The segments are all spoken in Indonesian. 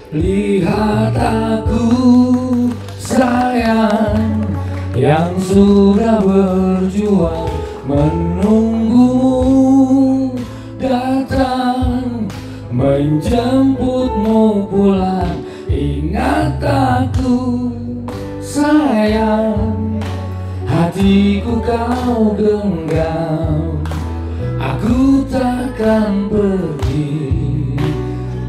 Lihat aku sayang, yang sudah berjuang menunggu datang menjemputmu pulang. Ingat aku sayang, hatiku kau genggam. Aku takkan pergi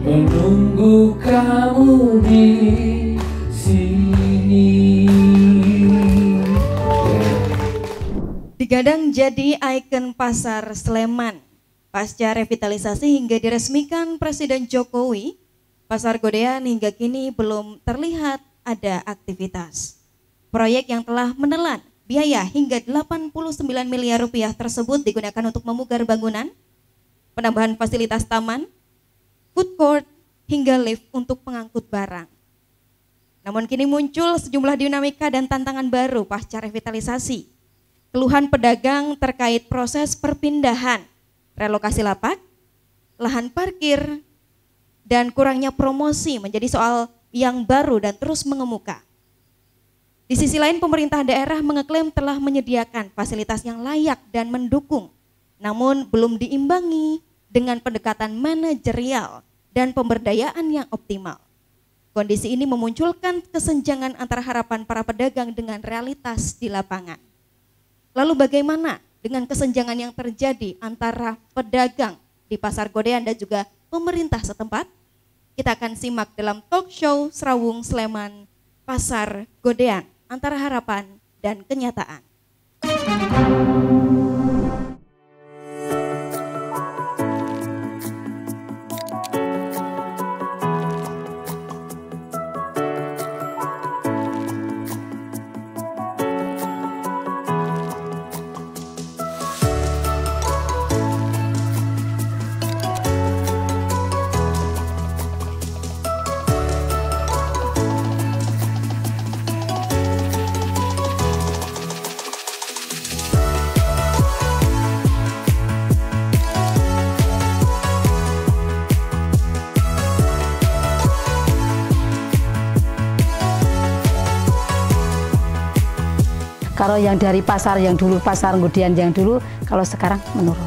menunggu kamu di sini. Digadang jadi ikon pasar Sleman. Pasca revitalisasi hingga diresmikan Presiden Jokowi, Pasar Godean hingga kini belum terlihat ada aktivitas. Proyek yang telah menelan biaya hingga 89 miliar rupiah tersebut digunakan untuk memugar bangunan, penambahan fasilitas taman, food court, hingga lift untuk pengangkut barang. Namun kini muncul sejumlah dinamika dan tantangan baru pasca revitalisasi. Keluhan pedagang terkait proses perpindahan, relokasi lapak, lahan parkir, dan kurangnya promosi menjadi soal yang baru dan terus mengemuka. Di sisi lain, pemerintah daerah mengeklaim telah menyediakan fasilitas yang layak dan mendukung, namun belum diimbangi dengan pendekatan manajerial dan pemberdayaan yang optimal. Kondisi ini memunculkan kesenjangan antara harapan para pedagang dengan realitas di lapangan. Lalu bagaimana dengan kesenjangan yang terjadi antara pedagang di Pasar Godean dan juga pemerintah setempat? Kita akan simak dalam talk show Serawung Sleman Pasar Godean, antara harapan dan kenyataan. Kalau yang dari pasar yang dulu, Pasar Godean yang dulu, kalau sekarang menurun.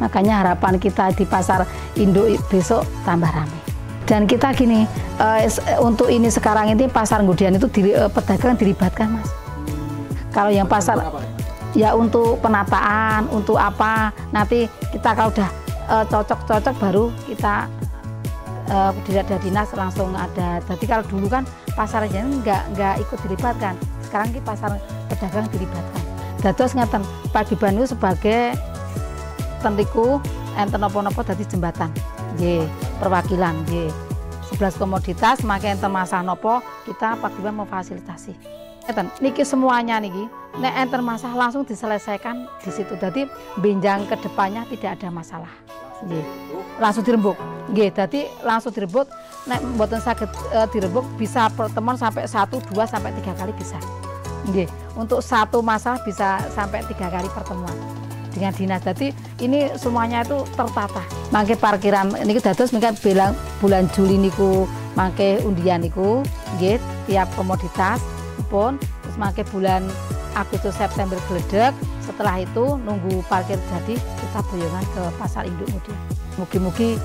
Makanya harapan kita di pasar induk besok tambah ramai. Dan kita gini, untuk ini sekarang ini Pasar Godean itu pedagang dilibatkan, Mas. Kalau yang pasar, ya untuk penataan, untuk apa, nanti kita kalau udah cocok-cocok baru kita tidak ada dinas langsung ada. Jadi kalau dulu kan pasarnya nggak ikut dilibatkan. Sekarang kita pasar pedagang dilibatkan. Dados ngeten, Pak Gibanu sebagai tenriku enten napa-napa dadi jembatan. Nggih, perwakilan nggih. 11 komoditas mangke enten masalah napa kita Pak Gibanu memfasilitasi. Ngeten, niki semuanya niki nek enten masalah langsung diselesaikan di situ. Jadi benjang ke depannya tidak ada masalah. Nggih. Langsung dirembuk. Nggih, dadi langsung dirembuk. Nek mboten saged dirembuk bisa pertemuan sampai 1, 2 sampai 3 kali bisa. Nggih, untuk satu masalah bisa sampai 3 kali pertemuan dengan dinas. Jadi ini semuanya itu tertata. Mangke parkiran niku dados mungkin bilang bulan Juli niku mangke undian niku nggih tiap komoditas pun, terus mangke bulan Agustus September gledek. Setelah itu nunggu parkir jadi kita boyongan ke pasar induk Godean. Mugi-mugi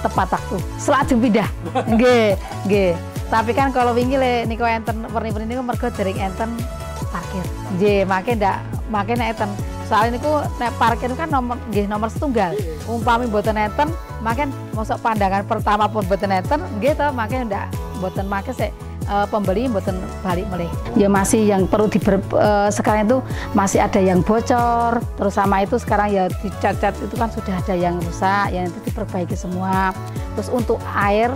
tepat waktu. Selajeng pindah. Nggih, nggih. Tapi kan kalau wingi le niku enten werni-werni niku mergo dereng enten parkir. Nggih, make nek enten. Soalnya niku nek parkir kan nomor setunggal. Umpami mboten enten, make mosok pandangan pertama pun mboten enten, nggih to, make ndak mboten make sik pembeli mboten balik melih. Ya masih yang perlu sekarang itu masih ada yang bocor, terus sama itu sekarang ya dicat-cat itu kan sudah ada yang rusak, yang itu diperbaiki semua. Terus untuk air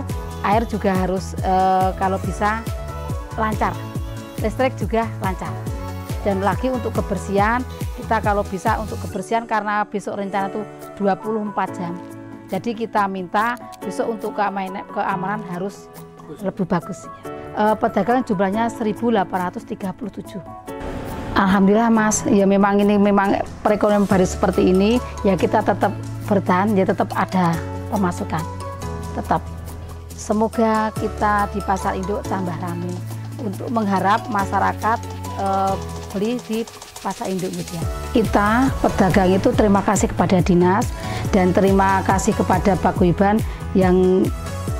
juga harus kalau bisa lancar, listrik juga lancar. Dan lagi untuk kebersihan, kita kalau bisa untuk kebersihan karena besok rencana itu 24 jam. Jadi kita minta besok untuk keamanan harus lebih bagus. Pedagang jumlahnya 1.837. Alhamdulillah Mas, ya memang ini memang perekonomian baru seperti ini, ya kita tetap bertahan, ya tetap ada pemasukan, tetap semoga kita di pasar induk tambah ramai untuk mengharap masyarakat beli di pasar induk Mudian. Kita pedagang itu terima kasih kepada dinas dan terima kasih kepada Paguyuban yang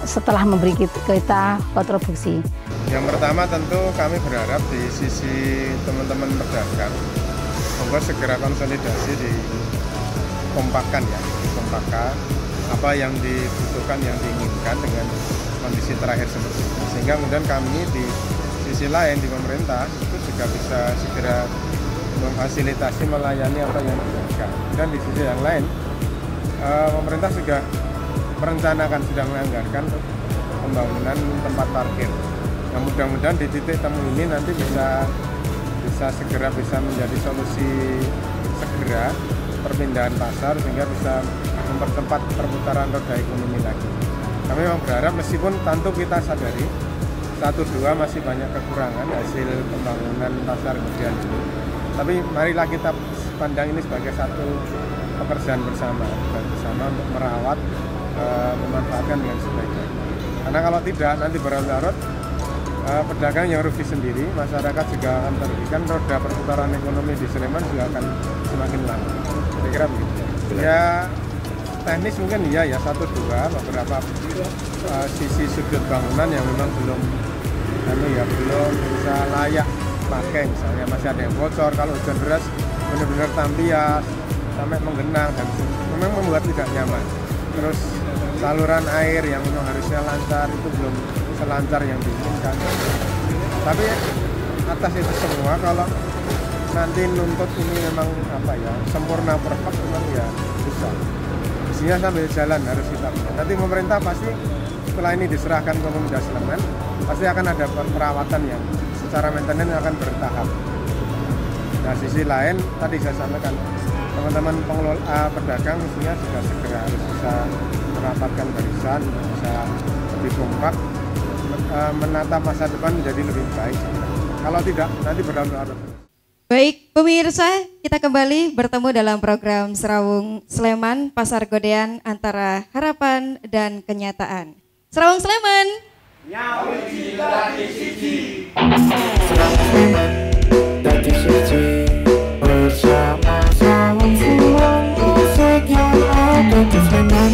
setelah memberi kita kontribusi. Yang pertama tentu kami berharap di sisi teman-teman pedagang membuat segera konsolidasi dikompakkan apa yang dibutuhkan, yang diinginkan dengan kondisi terakhir seperti ini. Sehingga kemudian kami di sisi lain di pemerintah itu juga bisa segera memfasilitasi melayani apa yang diinginkan. Dan di sisi yang lain pemerintah juga merencanakan, sudah menganggarkan pembangunan tempat parkir. Nah, mudah-mudahan di titik temu ini nanti bisa segera menjadi solusi segera perpindahan pasar sehingga bisa mempercepat perputaran roda ekonomi lagi. Kami memang berharap meskipun tentu kita sadari 1-2 masih banyak kekurangan hasil pembangunan pasar Gudean ini. Tapi marilah kita pandang ini sebagai satu pekerjaan bersama untuk merawat, memanfaatkan dengan sebaik-baiknya. Karena kalau tidak nanti berlarut-larut pedagang yang rugi sendiri, masyarakat juga akan merugikan, roda perputaran ekonomi di Sleman juga akan semakin lama. Kira-kira begitu. Ya teknis mungkin ya 1-2 beberapa sisi sudut bangunan yang memang belum bisa layak pakai, misalnya masih ada yang bocor, kalau hujan deras benar-benar tampias sampai menggenang dan memang membuat tidak nyaman. Terus saluran air yang memang harusnya lancar itu belum selancar yang diinginkan. Tapi atas itu semua kalau nanti nuntut ini memang sempurna perfect memang ya susah. Mestinya sambil jalan harus kita. Nanti pemerintah pasti setelah ini diserahkan ke Pemda Sleman pasti akan ada perawatan yang secara maintenance akan bertahap. Nah, sisi lain tadi saya sampaikan teman-teman pengelola pedagang mestinya juga segera harus bisa merapatkan barisan, bisa lebih kompak, menata masa depan menjadi lebih baik. Kalau tidak, nanti berlarut-larut. Baik, pemirsa, kita kembali bertemu dalam program Serawung Sleman, Pasar Godean antara harapan dan kenyataan. Serawung Sleman. Nyawiji dadi siji. Dadi siji bersama Serawung Sleman, musik yang ada di Sleman.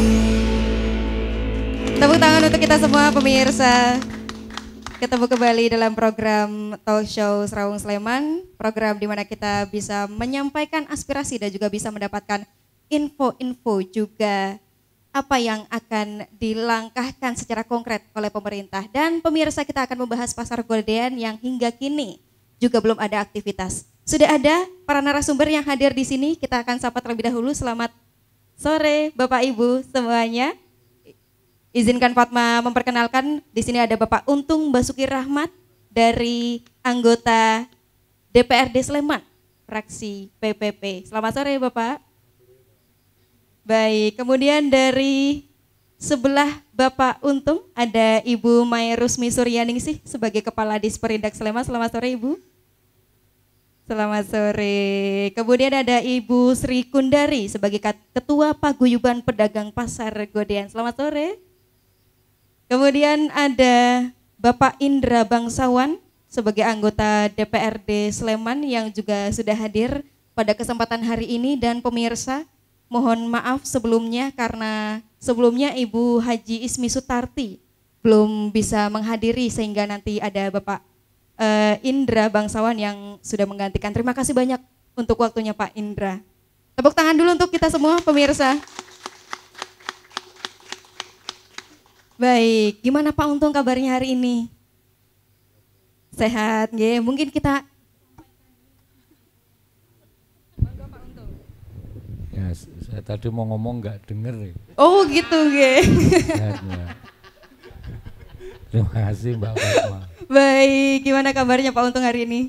Tepuk tangan untuk kita semua pemirsa. Ketemu kembali dalam program Talk Show Serawung Sleman, program di mana kita bisa menyampaikan aspirasi dan juga bisa mendapatkan info-info juga apa yang akan dilangkahkan secara konkret oleh pemerintah. Dan pemirsa, kita akan membahas Pasar Godean yang hingga kini juga belum ada aktivitas. Sudah ada para narasumber yang hadir di sini, kita akan sapa terlebih dahulu. Selamat sore Bapak Ibu semuanya. Izinkan Fatma memperkenalkan, di sini ada Bapak Untung Basuki Rahmat dari anggota DPRD Sleman, fraksi PPP. Selamat sore Bapak. Baik, kemudian dari sebelah Bapak Untung ada Ibu Mai Rusmi Suryaningsih sebagai Kepala Disperindak Sleman. Selamat sore Ibu. Selamat sore. Kemudian ada Ibu Sri Kundari sebagai Ketua Paguyuban Pedagang Pasar Godean. Selamat sore. Kemudian ada Bapak Indra Bangsawan sebagai anggota DPRD Sleman yang juga sudah hadir pada kesempatan hari ini. Dan pemirsa, mohon maaf sebelumnya karena sebelumnya Ibu Haji Ismi Sutarti belum bisa menghadiri sehingga nanti ada Bapak Indra Bangsawan yang sudah menggantikan. Terima kasih banyak untuk waktunya Pak Indra. Tepuk tangan dulu untuk kita semua pemirsa. Baik, gimana Pak Untung kabarnya hari ini? Sehat, nggih. Mungkin kita Ya, saya tadi mau ngomong nggak denger. Oh gitu, nggih. Sehatnya. Terima kasih Mbak Fatma. Baik, gimana kabarnya Pak Untung hari ini?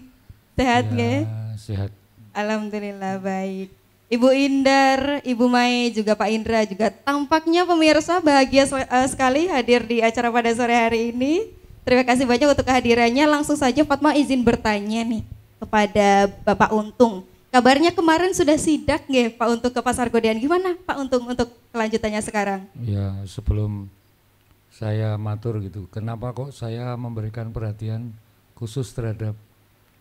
Sehat, nggih? Ya, sehat. Alhamdulillah baik. Ibu Indar, Ibu Mai, juga Pak Indra juga tampaknya pemirsa bahagia sekali hadir di acara pada sore hari ini. Terima kasih banyak untuk kehadirannya. Langsung saja Fatma izin bertanya nih kepada Bapak Untung. Kabarnya kemarin sudah sidak nggih Pak Untung ke Pasar Godean. Gimana Pak Untung untuk kelanjutannya sekarang? Ya, sebelum saya matur gitu, kenapa kok saya memberikan perhatian khusus terhadap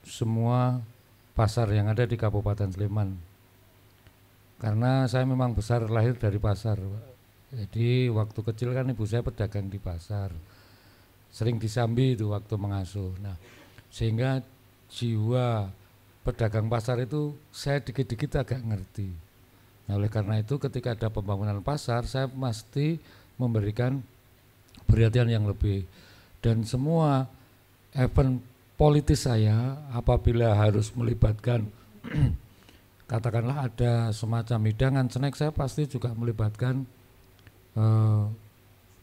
semua pasar yang ada di Kabupaten Sleman. Karena saya memang besar lahir dari pasar, Pak. Jadi waktu kecil kan ibu saya pedagang di pasar, sering disambi itu waktu mengasuh. Nah, sehingga jiwa pedagang pasar itu saya dikit-dikit agak ngerti. Nah, oleh karena itu ketika ada pembangunan pasar, saya pasti memberikan perhatian yang lebih. Dan semua event politis saya apabila harus melibatkan katakanlah ada semacam hidangan snack, saya pasti juga melibatkan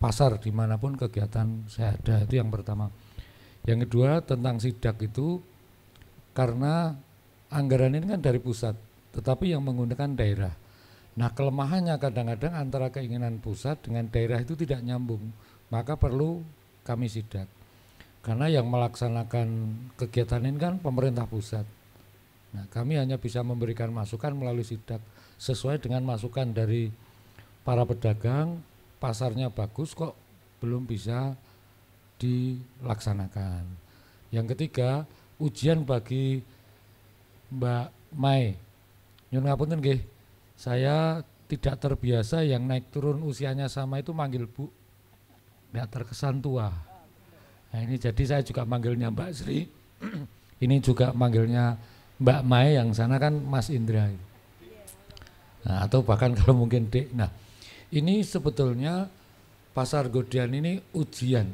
pasar dimanapun kegiatan saya ada. Itu yang pertama. Yang kedua tentang sidak itu, karena anggaran ini kan dari pusat, tetapi yang menggunakan daerah. Nah, kelemahannya kadang-kadang antara keinginan pusat dengan daerah itu tidak nyambung, maka perlu kami sidak. Karena yang melaksanakan kegiatan ini kan pemerintah pusat. Nah, kami hanya bisa memberikan masukan melalui sidak sesuai dengan masukan dari para pedagang. Pasarnya bagus kok belum bisa dilaksanakan. Yang ketiga, ujian bagi Mbak Mai. Nyun ngapunten nggih, saya tidak terbiasa yang naik turun usianya sama itu manggil Bu, nggak terkesan tua. Nah ini jadi saya juga manggilnya Mbak Sri, ini juga manggilnya Mbak Mai, yang sana kan Mas Indra. Nah, atau bahkan kalau mungkin Dek. Nah, ini sebetulnya Pasar Godean ini ujian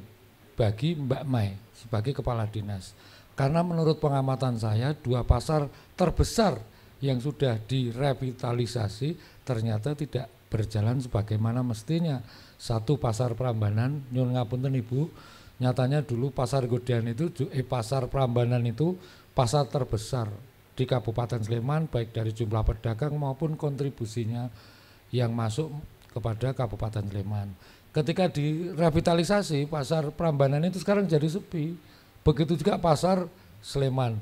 bagi Mbak Mai sebagai kepala dinas. Karena menurut pengamatan saya, 2 pasar terbesar yang sudah direvitalisasi ternyata tidak berjalan sebagaimana mestinya. Satu Pasar Prambanan, nyun ngapunten Ibu, nyatanya dulu Pasar Godean itu, Pasar Prambanan itu pasar terbesar di Kabupaten Sleman, baik dari jumlah pedagang maupun kontribusinya yang masuk kepada Kabupaten Sleman. Ketika direvitalisasi, Pasar Prambanan itu sekarang jadi sepi. Begitu juga Pasar Sleman.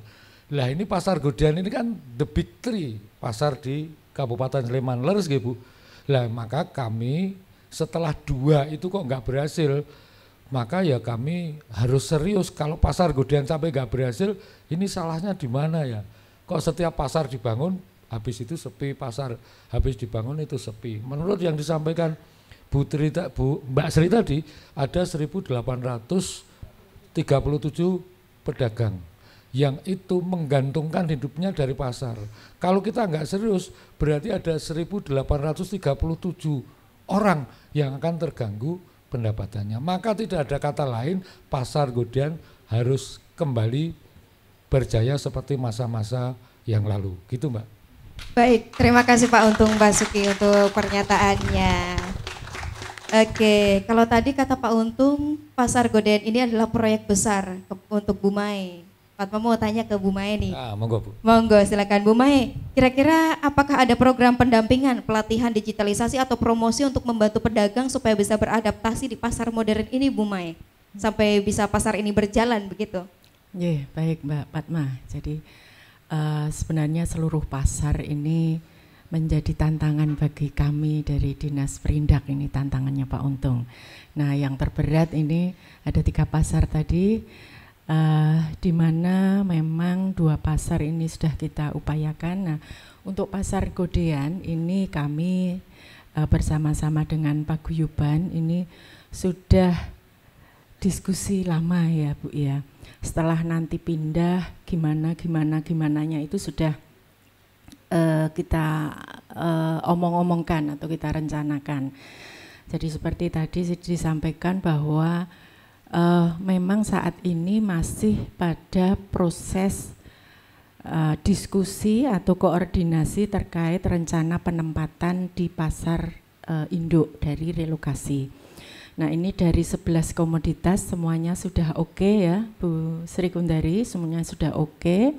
Lah ini Pasar Godean ini kan the big three pasar di Kabupaten Sleman. Leres nggih Bu? Lah maka kami setelah 2 itu kok nggak berhasil, maka ya kami harus serius. Kalau Pasar Godean sampai nggak berhasil, ini salahnya di mana ya? Kok setiap pasar dibangun habis itu sepi, pasar habis dibangun itu sepi. Menurut yang disampaikan Mbak Sri tadi, ada 1.837 pedagang yang itu menggantungkan hidupnya dari pasar. Kalau kita nggak serius, berarti ada 1.837 orang yang akan terganggu pendapatannya. Maka tidak ada kata lain, Pasar Godean harus kembali berjaya seperti masa-masa yang lalu. Gitu Mbak. Baik, terima kasih Pak Untung Basuki untuk pernyataannya. Oke, kalau tadi kata Pak Untung, Pasar Godean ini adalah proyek besar untuk Bu Mai. Fatma mau tanya ke Bu Mai nih. Monggo Bu. Monggo, silakan Bu Mai. Kira-kira apakah ada program pendampingan, pelatihan digitalisasi atau promosi untuk membantu pedagang supaya bisa beradaptasi di pasar modern ini Bu Mai? Sampai bisa pasar ini berjalan begitu? Ya, baik Mbak Fatma. Jadi sebenarnya seluruh pasar ini menjadi tantangan bagi kami dari Dinas Perindak, ini tantangannya Pak Untung. Nah yang terberat ini ada 3 pasar tadi, di mana memang 2 pasar ini sudah kita upayakan. Nah untuk Pasar Godean ini kami bersama-sama dengan Paguyuban ini sudah diskusi lama ya Bu ya. Setelah nanti pindah gimananya itu sudah kita omong-omongkan atau kita rencanakan. Jadi seperti tadi disampaikan bahwa memang saat ini masih pada proses diskusi atau koordinasi terkait rencana penempatan di pasar induk dari relokasi. Nah ini dari 11 komoditas semuanya sudah oke ya Bu Sri Kundari, semuanya sudah oke.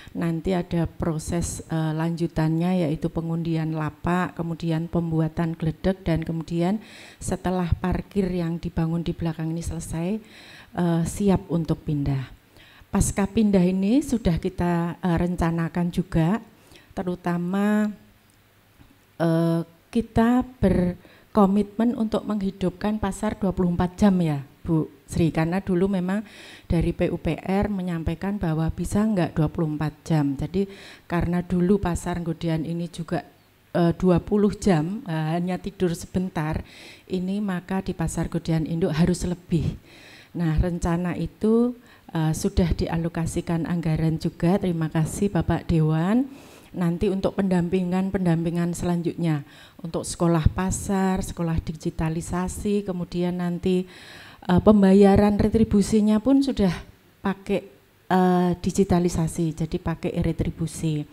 Nanti ada proses lanjutannya yaitu pengundian lapak, kemudian pembuatan gledek, dan kemudian setelah parkir yang dibangun di belakang ini selesai, siap untuk pindah. Pasca pindah ini sudah kita rencanakan juga, terutama kita komitmen untuk menghidupkan pasar 24 jam ya Bu Sri, karena dulu memang dari PUPR menyampaikan bahwa bisa enggak 24 jam. Jadi karena dulu pasar Nggodean ini juga 20 jam hanya tidur sebentar, ini maka di pasar Nggodean Induk harus lebih. Nah, rencana itu sudah dialokasikan anggaran juga, terima kasih Bapak Dewan. Nanti untuk pendampingan selanjutnya untuk sekolah pasar, sekolah digitalisasi, kemudian nanti pembayaran retribusinya pun sudah pakai digitalisasi, jadi pakai retribusi.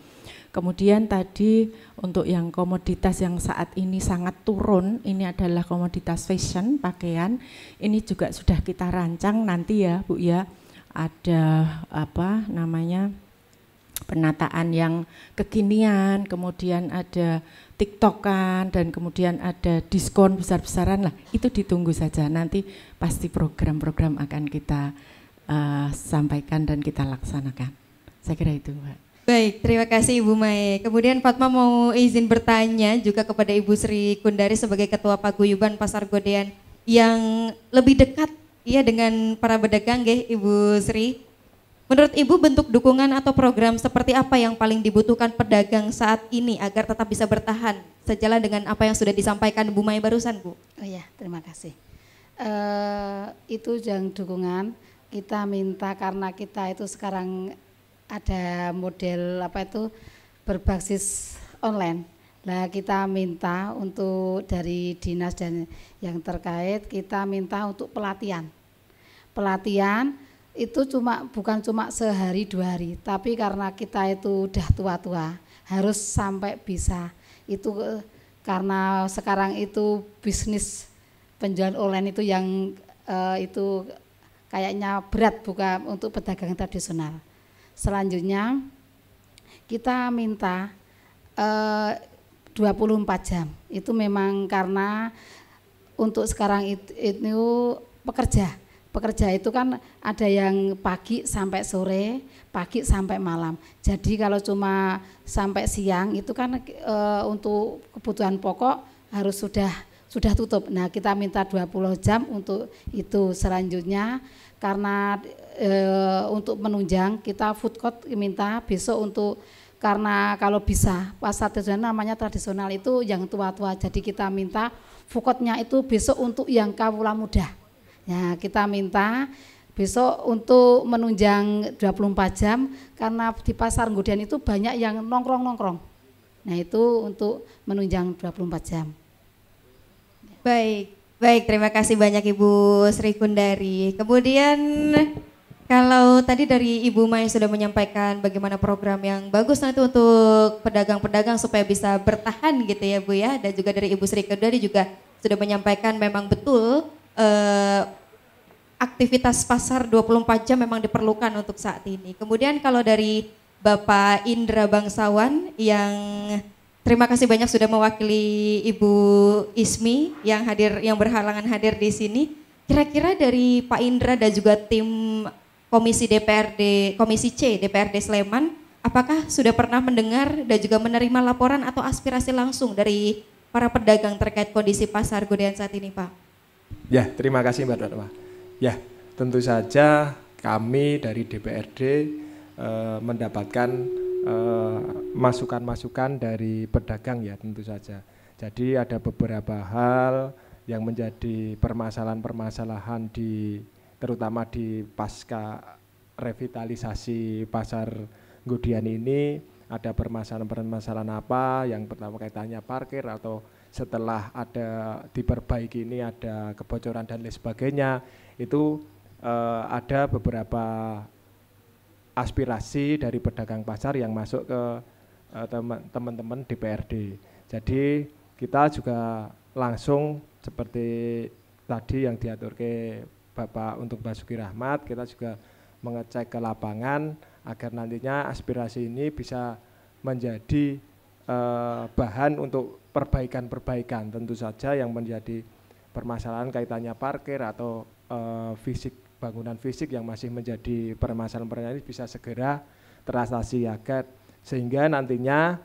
Kemudian tadi untuk yang komoditas yang saat ini sangat turun, ini adalah komoditas fashion, pakaian, ini juga sudah kita rancang nanti ya Bu ya, ada apa namanya, penataan yang kekinian, kemudian ada TikTokan, dan kemudian ada diskon besar-besaran lah, itu ditunggu saja, nanti pasti program-program akan kita sampaikan dan kita laksanakan. Saya kira itu Mbak. Baik, terima kasih Ibu Mae. Kemudian Fatma mau izin bertanya juga kepada Ibu Sri Kundari sebagai Ketua Paguyuban Pasar Nggodean yang lebih dekat ya dengan para pedagang nggih Ibu Sri. Menurut Ibu bentuk dukungan atau program seperti apa yang paling dibutuhkan pedagang saat ini agar tetap bisa bertahan sejalan dengan apa yang sudah disampaikan Bu Mae barusan Bu? Oh iya, terima kasih. Itu yang dukungan kita minta karena kita itu sekarang ada model apa itu berbasis online. Nah kita minta untuk dari dinas dan yang terkait kita minta untuk pelatihan. Pelatihan itu bukan cuma sehari 2 hari, tapi karena kita itu udah tua-tua harus sampai bisa. Itu karena sekarang itu bisnis penjualan online itu yang itu kayaknya berat bukan untuk pedagang tradisional. Selanjutnya kita minta 24 jam. Itu memang karena untuk sekarang itu pekerja itu kan ada yang pagi sampai sore, pagi sampai malam. Jadi kalau cuma sampai siang itu kan untuk kebutuhan pokok harus sudah tutup. Nah, kita minta 20 jam untuk itu. Selanjutnya karena untuk menunjang kita food court minta besok untuk, karena kalau bisa pasar tradisional namanya tradisional itu yang tua-tua, jadi kita minta food courtnya itu besok untuk yang kawula muda. Ya, kita minta besok untuk menunjang 24 jam karena di pasar Nggodean itu banyak yang nongkrong-nongkrong. Nah, itu untuk menunjang 24 jam. Baik, terima kasih banyak Ibu Sri Kundari. Kemudian kalau tadi dari Ibu Mae sudah menyampaikan bagaimana program yang bagus nanti untuk pedagang-pedagang supaya bisa bertahan gitu ya Bu ya. Dan juga dari Ibu Sri Kundari juga sudah menyampaikan memang betul aktivitas pasar 24 jam memang diperlukan untuk saat ini. Kemudian kalau dari Bapak Indra Bangsawan yang terima kasih banyak sudah mewakili Ibu Ismi yang berhalangan hadir di sini. Kira-kira dari Pak Indra dan juga tim Komisi C DPRD Sleman, apakah sudah pernah mendengar dan juga menerima laporan atau aspirasi langsung dari para pedagang terkait kondisi pasar Nggodean saat ini, Pak? Ya, terima kasih Mbak Ratma. Ya, tentu saja kami dari DPRD mendapatkan masukan-masukan dari pedagang ya tentu saja. Jadi ada beberapa hal yang menjadi permasalahan-permasalahan terutama di pasca revitalisasi pasar Nggodean ini. Ada permasalahan-permasalahan apa? Yang pertama kaitannya parkir, atau setelah ada diperbaiki ini ada kebocoran dan lain sebagainya. Itu ada beberapa aspirasi dari pedagang pasar yang masuk ke teman-teman DPRD. Jadi kita juga langsung seperti tadi yang diatur ke Bapak untuk Basuki Rahmat, kita juga mengecek ke lapangan agar nantinya aspirasi ini bisa menjadi bahan untuk perbaikan-perbaikan. Tentu saja yang menjadi permasalahan kaitannya parkir atau bangunan fisik yang masih menjadi permasalahan ini bisa segera teratasi agar sehingga nantinya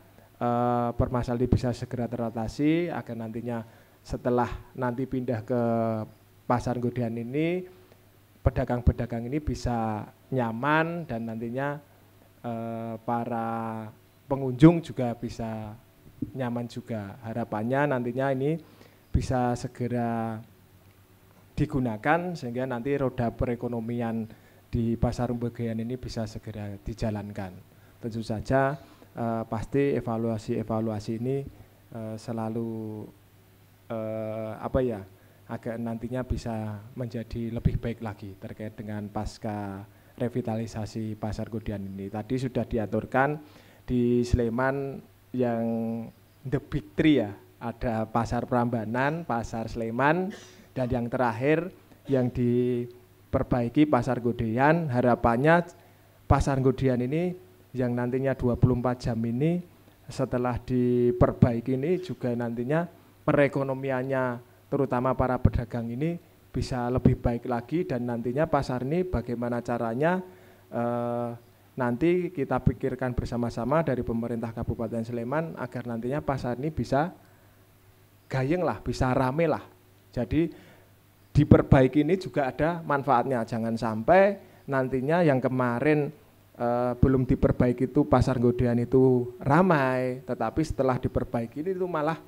permasalahan ini bisa segera teratasi agar nantinya setelah nanti pindah ke Pasar Nggodean ini, pedagang-pedagang ini bisa nyaman dan nantinya para pengunjung juga bisa nyaman juga. Harapannya nantinya ini bisa segera digunakan sehingga nanti roda perekonomian di Pasar Nggodean ini bisa segera dijalankan. Tentu saja pasti evaluasi ini selalu agar nantinya bisa menjadi lebih baik lagi terkait dengan pasca revitalisasi Pasar Nggodean ini. Tadi sudah diaturkan di Sleman yang the big three ya, ada Pasar Prambanan, Pasar Sleman, dan yang terakhir yang diperbaiki Pasar Nggodean. Harapannya Pasar Nggodean ini yang nantinya 24 jam ini setelah diperbaiki ini juga nantinya perekonomiannya terutama para pedagang ini bisa lebih baik lagi, dan nantinya pasar ini bagaimana caranya nanti kita pikirkan bersama-sama dari pemerintah Kabupaten Sleman agar nantinya pasar ini bisa gayeng lah, bisa rame lah. Jadi diperbaiki ini juga ada manfaatnya, jangan sampai nantinya yang kemarin belum diperbaiki itu Pasar Nggodean itu ramai, tetapi setelah diperbaiki itu malah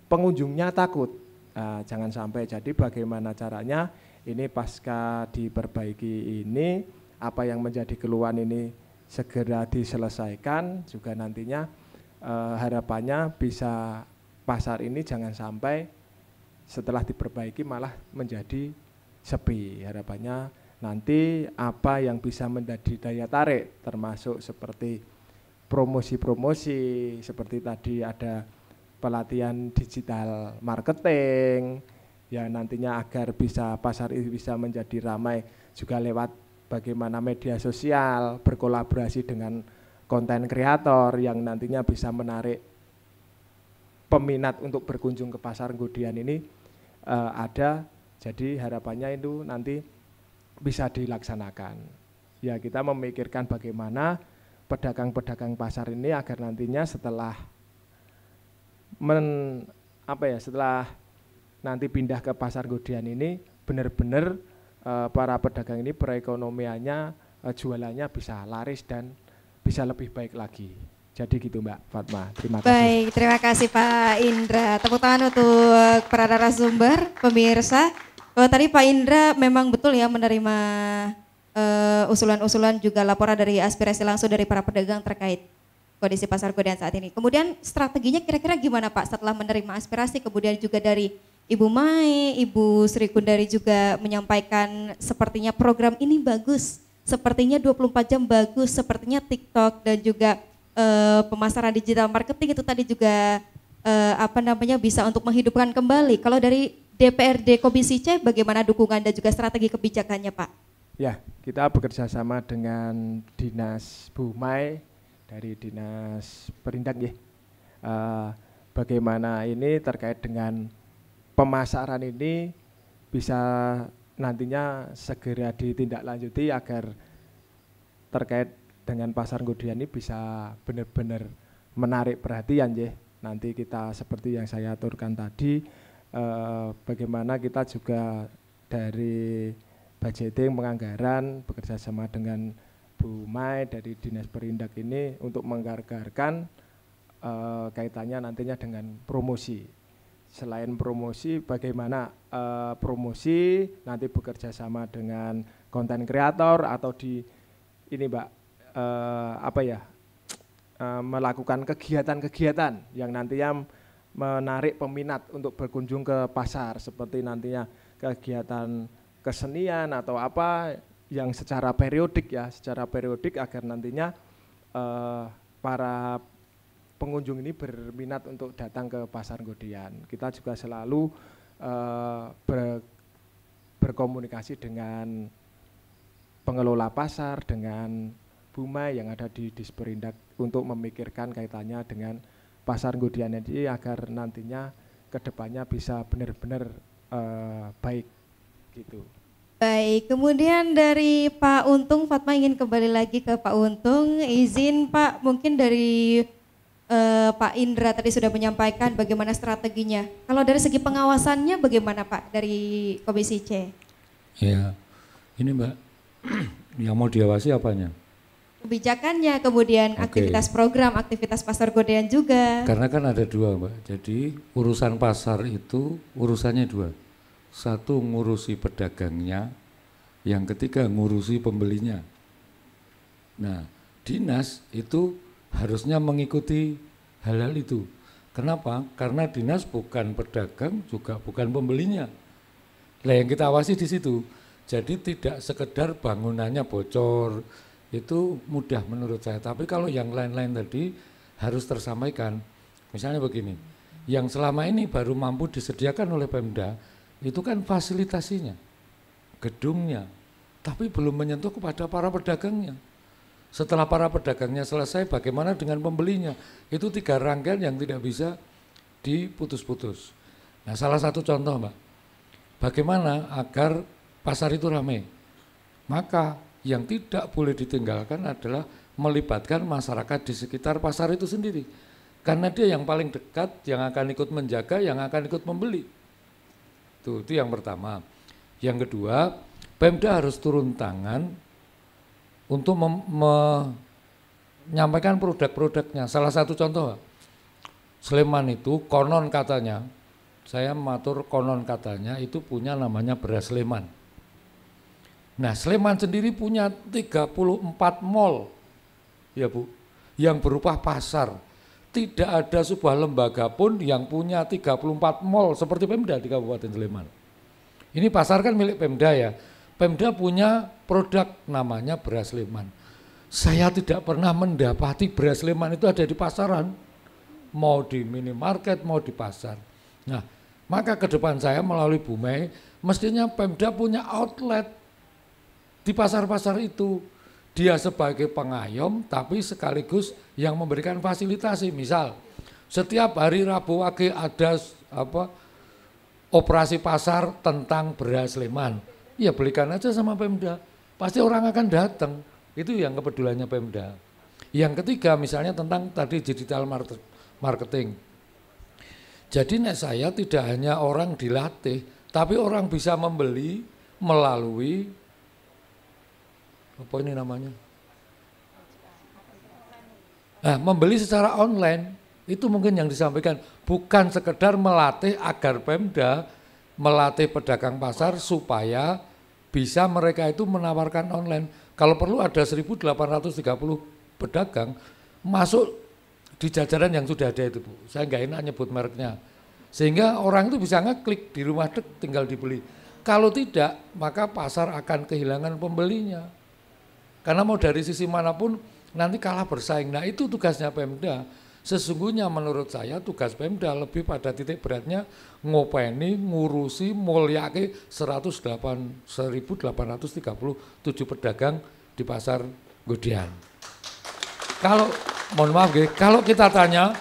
pengunjungnya takut. Jangan sampai. Jadi bagaimana caranya ini pasca diperbaiki ini, apa yang menjadi keluhan ini segera diselesaikan, juga nantinya harapannya bisa pasar ini jangan sampai setelah diperbaiki malah menjadi sepi. Harapannya nanti apa yang bisa menjadi daya tarik, termasuk seperti promosi-promosi, seperti tadi ada pelatihan digital marketing, ya nantinya agar bisa pasar ini bisa menjadi ramai juga lewat bagaimana media sosial, berkolaborasi dengan konten kreator yang nantinya bisa menarik peminat untuk berkunjung ke Pasar Nggodean ini ada. Jadi harapannya itu nanti bisa dilaksanakan. Ya kita memikirkan bagaimana pedagang-pedagang pasar ini agar nantinya setelah setelah nanti pindah ke Pasar Nggodean ini benar-benar para pedagang ini perekonomiannya jualannya bisa laris dan bisa lebih baik lagi. Jadi gitu Mbak Fatma, terima kasih. Baik, terima kasih Pak Indra. Tepuk tangan untuk para narasumber, pemirsa. Tadi Pak Indra memang betul ya menerima usulan-usulan juga laporan dari aspirasi langsung dari para pedagang terkait kondisi Pasar Nggodean saat ini. Kemudian strateginya kira-kira gimana Pak setelah menerima aspirasi, kemudian juga dari Ibu Mai, Ibu Sri Kundari juga menyampaikan sepertinya program ini bagus, sepertinya 24 jam bagus, sepertinya TikTok dan juga pemasaran digital marketing itu tadi juga bisa untuk menghidupkan kembali. Kalau dari DPRD Komisi C bagaimana dukungan dan juga strategi kebijakannya Pak? Ya, kita bekerja sama dengan Dinas Bu Mai dari Dinas Perindak ya. Bagaimana ini terkait dengan pemasaran ini bisa nantinya segera ditindaklanjuti agar terkait dengan Pasar Nggodean ini bisa benar-benar menarik perhatian ya. Nanti kita seperti yang saya aturkan tadi, bagaimana kita juga dari budgeting penganggaran bekerja sama dengan Bu Mai dari Dinas Perindak ini untuk menganggarkan kaitannya nantinya dengan promosi. Selain promosi, bagaimana promosi nanti bekerja sama dengan konten kreator atau di ini Mbak melakukan kegiatan-kegiatan yang nantinya menarik peminat untuk berkunjung ke pasar, seperti nantinya kegiatan kesenian atau apa yang secara periodik agar nantinya para pengunjung ini berminat untuk datang ke Pasar Nggodean. Kita juga selalu berkomunikasi dengan pengelola pasar, dengan Bu Mai yang ada di Disperindak untuk memikirkan kaitannya dengan Pasar Nggodean ini agar nantinya kedepannya bisa benar-benar baik gitu. Baik, kemudian dari Pak Untung, Fatma ingin kembali lagi ke Pak Untung. Izin Pak, mungkin dari Pak Indra tadi sudah menyampaikan bagaimana strateginya. Kalau dari segi pengawasannya bagaimana Pak dari Komisi C? Ya, ini Mbak, yang mau diawasi apanya? Kebijakannya, kemudian aktivitas program, aktivitas pasar godean juga. Karena kan ada dua Mbak, jadi urusan pasar itu urusannya dua. Satu ngurusi pedagangnya, yang ketiga ngurusi pembelinya. Nah, dinas itu harusnya mengikuti hal-hal itu. Kenapa? Karena dinas bukan pedagang, juga bukan pembelinya. Nah, yang kita awasi di situ. Jadi tidak sekedar bangunannya bocor, itu mudah menurut saya. Tapi kalau yang lain-lain tadi harus tersampaikan. Misalnya begini, yang selama ini baru mampu disediakan oleh Pemda, itu kan fasilitasinya, gedungnya, tapi belum menyentuh kepada para pedagangnya. Setelah para pedagangnya selesai, bagaimana dengan pembelinya? Itu 3 rangkaian yang tidak bisa diputus-putus. Nah, salah satu contoh Mbak, bagaimana agar pasar itu ramai? Maka yang tidak boleh ditinggalkan adalah melibatkan masyarakat di sekitar pasar itu sendiri. Karena dia yang paling dekat, yang akan ikut menjaga, yang akan ikut membeli. Itu yang pertama. Yang kedua, Pemda harus turun tangan untuk menyampaikan produk-produknya. Salah satu contoh, Sleman itu konon katanya, saya matur konon katanya itu punya namanya beras Sleman. Nah, Sleman sendiri punya 34 mall, ya Bu, yang berupa pasar. Tidak ada sebuah lembaga pun yang punya 34 mall seperti Pemda di Kabupaten Sleman. Ini pasar kan milik Pemda ya. Pemda punya produk namanya beras Sleman. Saya tidak pernah mendapati beras Sleman itu ada di pasaran, mau di minimarket, mau di pasar. Nah, maka ke depan saya melalui Bu Mei, mestinya Pemda punya outlet di pasar-pasar itu. Dia sebagai pengayom, tapi sekaligus yang memberikan fasilitasi. Misal, setiap hari Rabu Wage ada operasi pasar tentang beras Sleman. Ya belikan aja sama Pemda, pasti orang akan datang. Itu yang kepeduliannya Pemda. Yang ketiga misalnya tentang tadi digital marketing. Jadi saya tidak hanya orang dilatih, tapi orang bisa membeli melalui apa ini namanya? Nah, membeli secara online itu mungkin yang disampaikan, bukan sekedar melatih agar Pemda melatih pedagang pasar supaya bisa mereka itu menawarkan online. Kalau perlu ada 1.830 pedagang masuk di jajaran yang sudah ada itu Bu. Saya nggak enak nyebut mereknya. Sehingga orang itu bisa ngeklik di rumah tinggal dibeli. Kalau tidak, maka pasar akan kehilangan pembelinya. Karena mau dari sisi manapun nanti kalah bersaing. Nah, itu tugasnya Pemda. Sesungguhnya menurut saya tugas Pemda lebih pada titik beratnya ngopeni, ngurusi, mulyake 1.837 pedagang di pasar Godean. Kalau, mohon maaf kalau kita tanya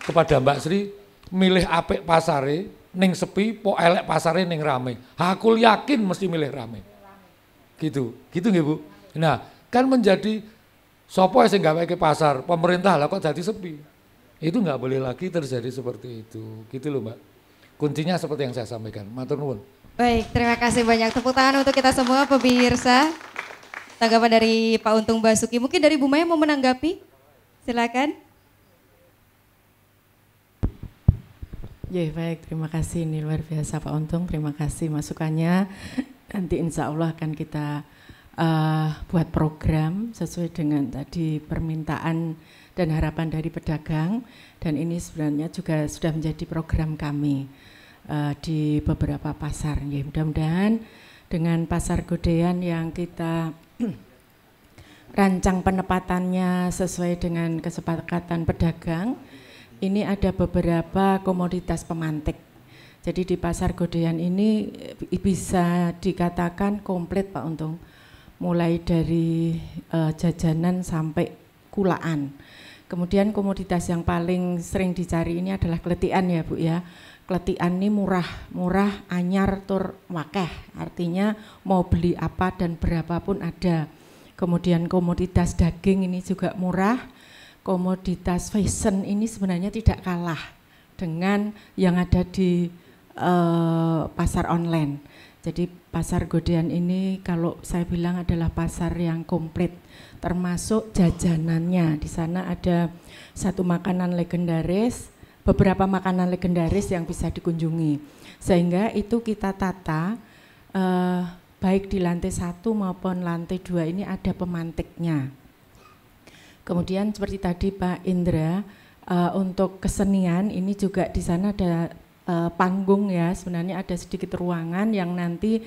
kepada Mbak Sri, milih apik pasare, ning sepi, po elek pasare ning rame. Aku yakin mesti milih rame. Gitu nggih Bu. Nah, kan menjadi sopo sing gawe ke pasar, pemerintah lah kok jadi sepi. Itu nggak boleh lagi terjadi seperti itu. Gitu loh Mbak. Kuncinya seperti yang saya sampaikan. Matur nuwun. Baik, terima kasih banyak. Tepuk tangan untuk kita semua pemirsa. Tanggapan dari Pak Untung Basuki. Mungkin dari Bu Maya mau menanggapi? Silakan. Ya baik, terima kasih. Ini luar biasa Pak Untung. Terima kasih masukannya. Nanti insya Allah akan kita buat program sesuai dengan tadi permintaan dan harapan dari pedagang, dan ini sebenarnya juga sudah menjadi program kami di beberapa pasar. Ya, mudah-mudahan dengan pasar Godean yang kita rancang penempatannya sesuai dengan kesepakatan pedagang, ini ada beberapa komoditas pemantik. Jadi di pasar Godean ini bisa dikatakan komplit Pak Untung, mulai dari jajanan sampai kulaan. Kemudian komoditas yang paling sering dicari ini adalah kletikan ya Bu ya. Kletikan ini murah, anyar, tur wakeh. Artinya mau beli apa dan berapapun ada. Kemudian komoditas daging ini juga murah. komoditas fashion ini sebenarnya tidak kalah dengan yang ada di pasar online. Jadi pasar Godean ini kalau saya bilang adalah pasar yang komplit, termasuk jajanannya. Di sana ada satu makanan legendaris, beberapa makanan legendaris yang bisa dikunjungi. Sehingga itu kita tata baik di lantai 1 maupun lantai 2 ini ada pemantiknya. Kemudian seperti tadi Pak Indra, untuk kesenian ini juga di sana ada panggung ya, sebenarnya ada sedikit ruangan yang nanti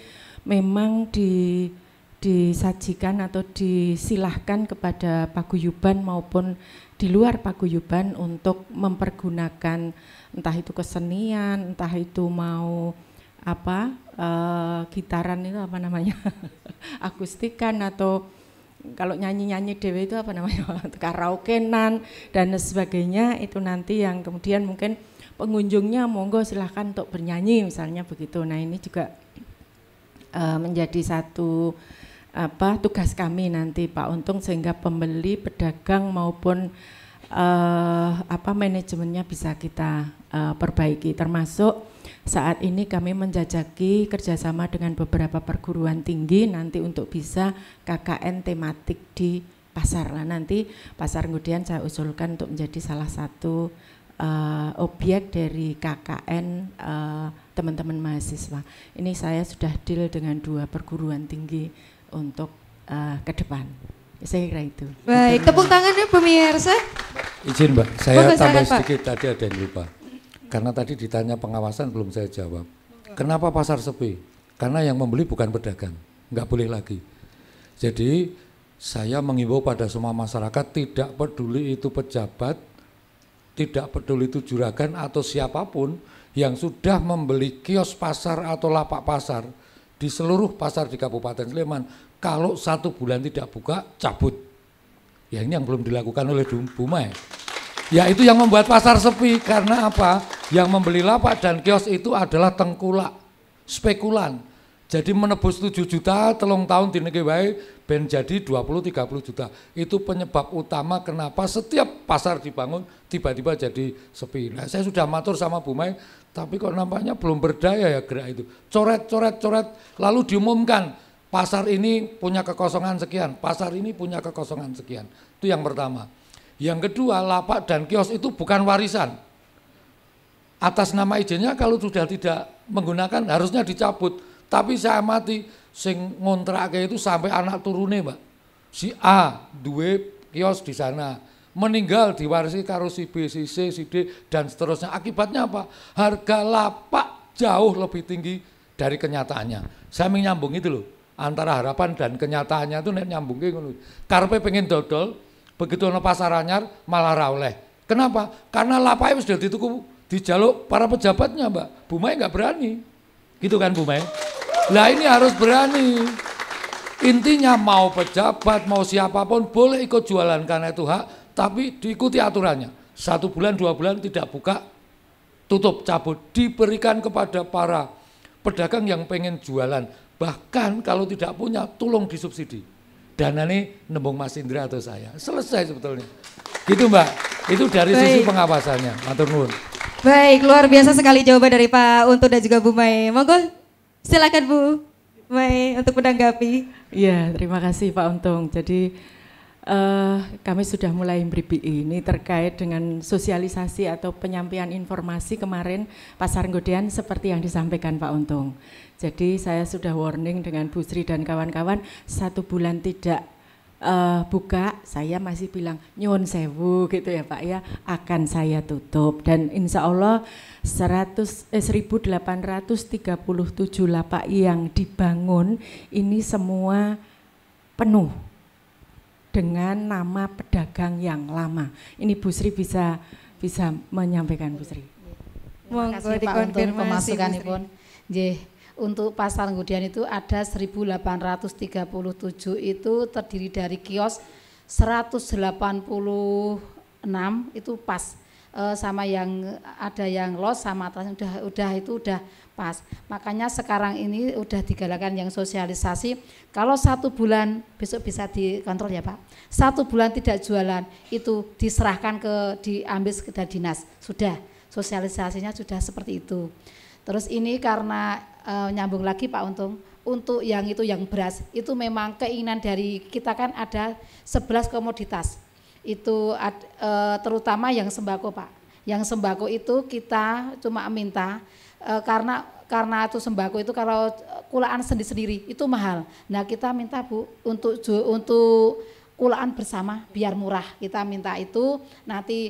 memang disajikan atau disilahkan kepada paguyuban maupun di luar paguyuban untuk mempergunakan entah itu kesenian, entah itu mau apa gitaran itu apa namanya akustikan atau kalau nyanyi-nyanyi dewe itu apa namanya karaokean dan sebagainya, itu nanti yang kemudian mungkin pengunjungnya monggo silahkan untuk bernyanyi misalnya begitu. Nah ini juga menjadi satu tugas kami nanti Pak Untung, sehingga pembeli, pedagang maupun manajemennya bisa kita perbaiki, termasuk saat ini kami menjajaki kerjasama dengan beberapa perguruan tinggi nanti untuk bisa KKN tematik di pasar. Nah nanti pasar Godean saya usulkan untuk menjadi salah satu objek dari KKN teman-teman mahasiswa. Ini saya sudah deal dengan 2 perguruan tinggi untuk ke depan. Saya kira itu. Baik, tepuk tangannya pemirsa. Izin Mbak, saya tambah silakan, sedikit, tadi ada yang lupa. Karena tadi ditanya pengawasan belum saya jawab. Kenapa pasar sepi? Karena yang membeli bukan pedagang, nggak boleh lagi. Jadi saya mengimbau pada semua masyarakat, tidak peduli itu pejabat, tidak peduli itu juragan atau siapapun yang sudah membeli kios pasar atau lapak pasar di seluruh pasar di Kabupaten Sleman, kalau 1 bulan tidak buka, cabut. Ya ini yang belum dilakukan oleh Bu Mai. Ya itu yang membuat pasar sepi, karena apa? Yang membeli lapak dan kios itu adalah tengkulak, spekulan. Jadi menebus 7 juta, telung tahun dineke wae ben jadi 20-30 juta. Itu penyebab utama kenapa setiap pasar dibangun tiba-tiba jadi sepi. Nah, saya sudah matur sama Bu Mai, tapi kok nampaknya belum berdaya ya gerak itu. Coret, lalu diumumkan pasar ini punya kekosongan sekian, pasar ini punya kekosongan sekian. Itu yang pertama. Yang kedua, lapak dan kios itu bukan warisan. Atas nama izinnya kalau sudah tidak menggunakan harusnya dicabut. Tapi saya amati sing ngontraknya itu sampai anak turune, Mbak. Si A duwe kios di sana, meninggal diwarisi karo si B, si C, si D dan seterusnya. Akibatnya apa? Harga lapak jauh lebih tinggi dari kenyataannya. Saya menyambung itu loh, antara harapan dan kenyataannya itu nek nyambungke ngono. Karepe pengen dodol, begitu ana pasar anyar malah ra oleh. Kenapa? Karena lapaknya sudah dituku, dijaluk para pejabatnya, Mbak. Bu Mai nggak berani. Gitu kan Bu Mai? Lah ini harus berani. Intinya mau pejabat, mau siapapun boleh ikut jualan karena itu hak, tapi diikuti aturannya. 1 bulan, 2 bulan tidak buka, tutup, cabut. Diberikan kepada para pedagang yang pengen jualan. Bahkan kalau tidak punya, tolong disubsidi. Dana ini nembung Mas Indra atau saya. Selesai sebetulnya. Gitu Mbak, itu dari sisi pengawasannya. Matur nuwun. Baik, luar biasa sekali jawaban dari Pak Untung dan juga Bu Mai. Monggo silakan Bu Mai untuk menanggapi. Iya, terima kasih Pak Untung. Jadi kami sudah mulai beri ini terkait dengan sosialisasi atau penyampaian informasi kemarin Pasar Godean seperti yang disampaikan Pak Untung. Jadi saya sudah warning dengan Bu Sri dan kawan-kawan 1 bulan tidak buka, saya masih bilang nyuwun sewu gitu ya Pak ya, akan saya tutup. Dan insya Allah 1837 lapak yang dibangun ini semua penuh dengan nama pedagang yang lama. Ini Bu Sri bisa menyampaikan Bu Sri. Terima kasih Pak untuk pemasukanipun. Nggih. Untuk Pasar Godean itu ada 1837 itu terdiri dari kios 186 itu pas sama yang ada yang los sama atas udah itu udah pas. Makanya sekarang ini udah digalakan yang sosialisasi. Kalau 1 bulan besok bisa dikontrol ya Pak. 1 bulan tidak jualan itu diserahkan diambil ke dinas. Sudah sosialisasinya sudah seperti itu. Terus ini karena nyambung lagi Pak Untung, untuk yang itu yang beras itu memang keinginan dari kita kan ada 11 komoditas. Itu terutama yang sembako Pak. Yang sembako itu kita cuma minta karena itu sembako itu kalau kulaan sendiri itu mahal. Nah kita minta Bu untuk kulaan bersama biar murah. Kita minta itu nanti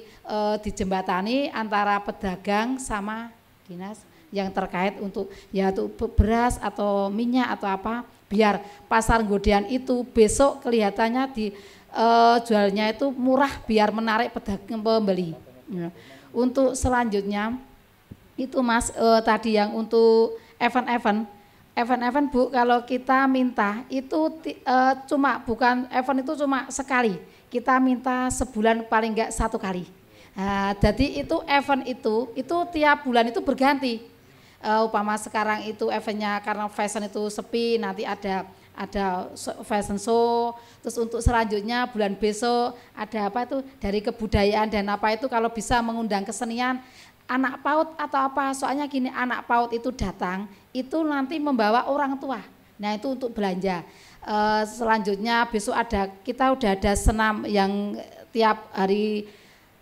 dijembatani antara pedagang sama dinas yang terkait untuk ya untuk beras atau minyak atau apa biar pasar Nggodean itu besok kelihatannya jualnya itu murah biar menarik pedagang pembeli. Ya. Untuk selanjutnya itu Mas tadi yang untuk event Bu kalau kita minta itu cuma bukan event itu cuma sekali, kita minta sebulan paling enggak 1 kali. Nah, jadi itu event itu tiap bulan itu berganti. Upama sekarang itu eventnya karena fashion itu sepi, nanti ada fashion show, terus untuk selanjutnya bulan besok ada apa itu dari kebudayaan dan apa itu kalau bisa mengundang kesenian anak PAUD atau apa, soalnya gini anak PAUD itu datang itu nanti membawa orang tua, nah itu untuk belanja. Selanjutnya besok kita udah ada senam yang tiap hari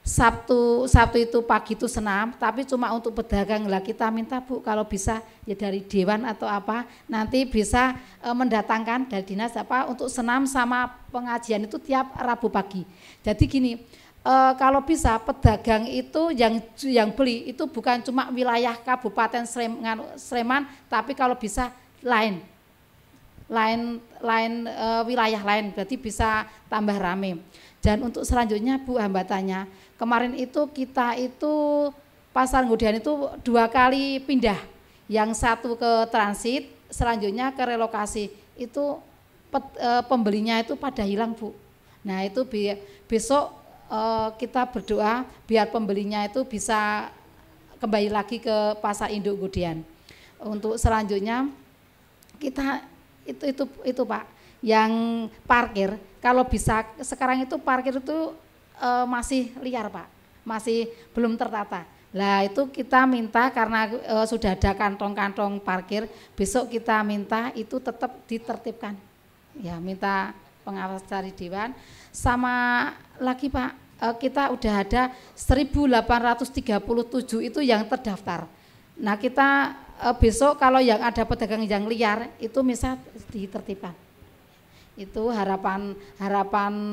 Sabtu itu pagi itu senam, tapi cuma untuk pedagang lah kita minta Bu kalau bisa ya dari dewan atau apa nanti bisa mendatangkan dari dinas apa untuk senam sama pengajian itu tiap Rabu pagi. Jadi gini kalau bisa pedagang itu yang beli itu bukan cuma wilayah Kabupaten Sleman, tapi kalau bisa lain wilayah lain, berarti bisa tambah rame. Dan untuk selanjutnya Bu hambatannya, kemarin itu kita itu pasar Nggodean itu 2 kali pindah, yang satu ke transit, selanjutnya ke relokasi, itu pembelinya itu pada hilang Bu. Nah itu besok kita berdoa biar pembelinya itu bisa kembali lagi ke pasar induk Nggodean. Untuk selanjutnya kita itu Pak, yang parkir kalau bisa sekarang itu parkir itu masih liar Pak, masih belum tertata. Lah itu kita minta karena sudah ada kantong-kantong parkir, besok kita minta itu tetap ditertibkan. Ya minta pengawas dari dewan. Sama lagi Pak, kita udah ada 1837 itu yang terdaftar. Nah kita besok kalau yang ada pedagang yang liar itu misal ditertibkan. Itu harapan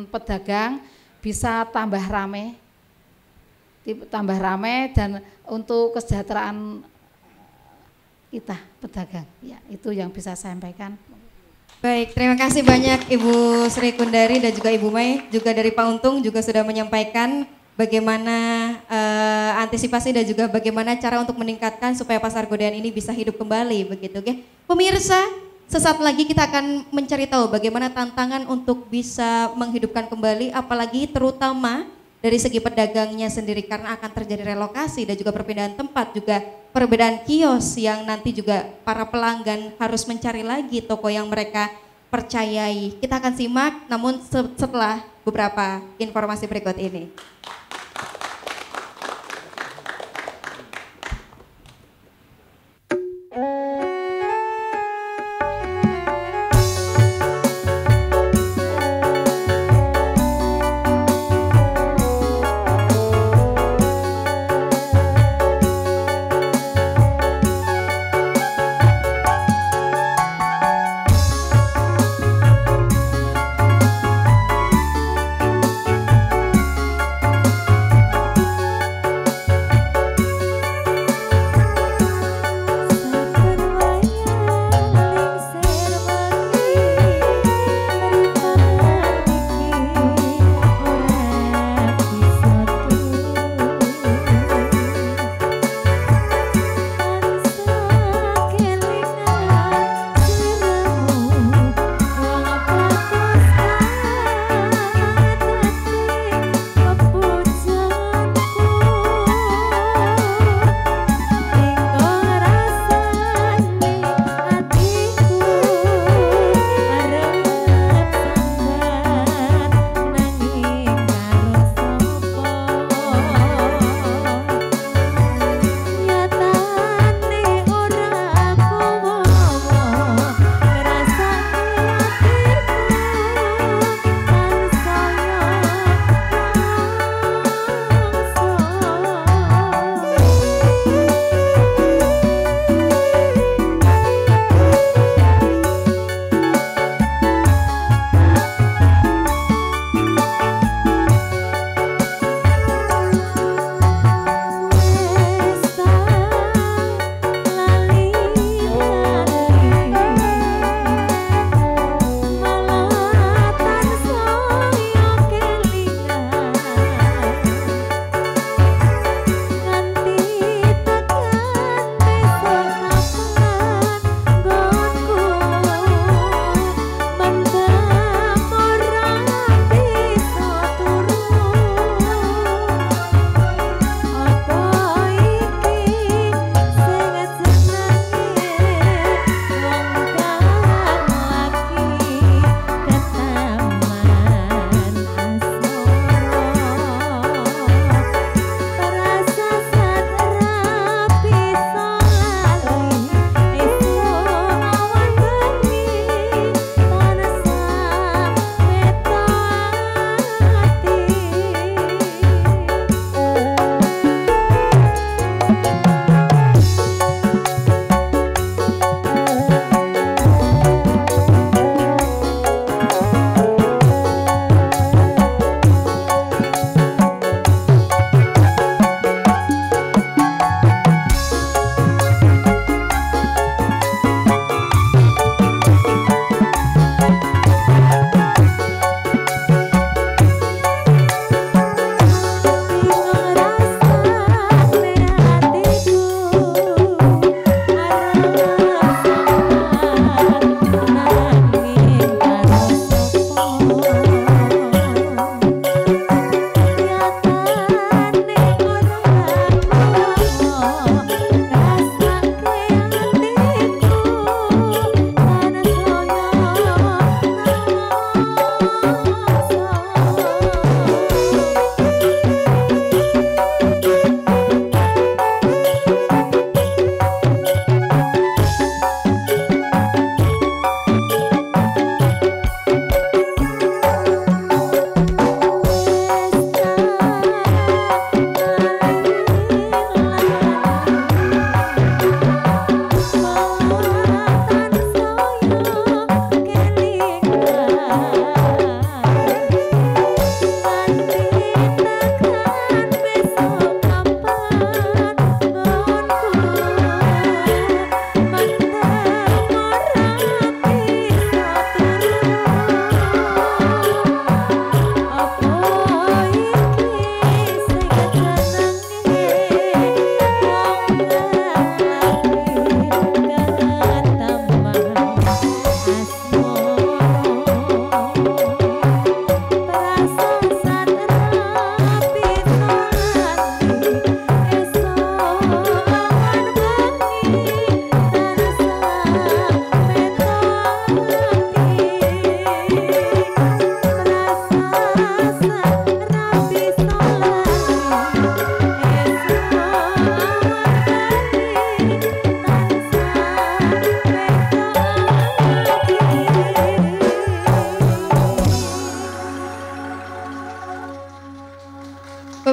pedagang bisa tambah rame dan untuk kesejahteraan kita pedagang. Ya, itu yang bisa saya sampaikan. Baik, terima kasih banyak Ibu Sri Kundari dan juga Ibu Mai, juga dari Pak Untung juga sudah menyampaikan bagaimana antisipasi dan juga bagaimana cara untuk meningkatkan supaya pasar Nggodean ini bisa hidup kembali begitu, oke? Pemirsa, sesaat lagi kita akan mencari tahu bagaimana tantangan untuk bisa menghidupkan kembali, apalagi terutama dari segi pedagangnya sendiri karena akan terjadi relokasi dan juga perpindahan tempat, juga perbedaan kios yang nanti juga para pelanggan harus mencari lagi toko yang mereka percayai. Kita akan simak namun setelah beberapa informasi berikut ini.